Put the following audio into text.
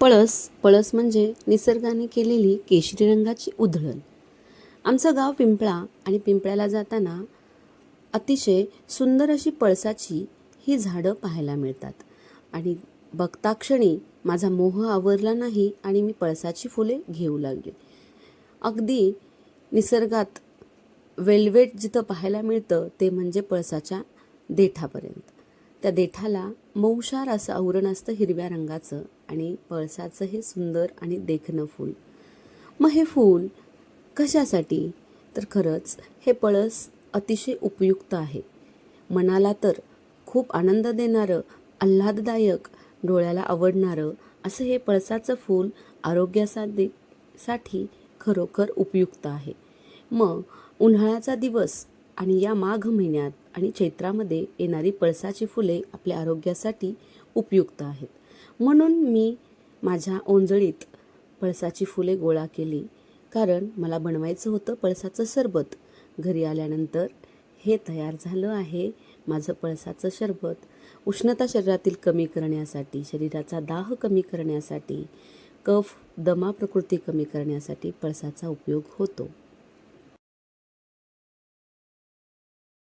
पळस पळस म्हणजे निसर्गाने केलेली केशरी रंगाची उधळण. आमचं गाव पिंपळा आणि पिंपळ्याला जाताना अतिशय सुंदर अशी पळसाची ही झाडं पाहायला मिळतात. आणि बघता क्षणी माझा मोह आवरला नाही आणि मी पळसाची फुले घेऊ लागले. अगदी निसर्गात वेल्वेट जिथं पाहायला मिळतं ते म्हणजे पळसाच्या देठापर्यंत. त्या देठाला मऊशार असं आवरण असतं हिरव्या रंगाचं आणि पळसाचं हे सुंदर आणि देखणं फूल. मग हे फूल कशासाठी? तर खरंच हे पळस अतिशय उपयुक्त आहे. मनाला तर खूप आनंद देणारं, आल्हाददायक, डोळ्याला आवडणारं असं हे पळसाचं फूल आरोग्यासाठी खरोखर उपयुक्त आहे. मग उन्हाळ्याचा दिवस आणि या माघ महिन्यात आणि चैत्रामध्ये येणारी पळसाची फुले आपल्या आरोग्यासाठी उपयुक्त आहेत. म्हणून मी माझ्या ओंजळीत पळसाची फुले गोळा केली, कारण मला बनवायचं होतं पळसाचं सरबत. घरी आल्यानंतर हे तयार झालं आहे माझं पळसाचं सरबत. उष्णता शरीरातील कमी करण्यासाठी, शरीराचा दाह कमी करण्यासाठी, कफ दमा प्रकृती कमी करण्यासाठी पळसाचा उपयोग होतो.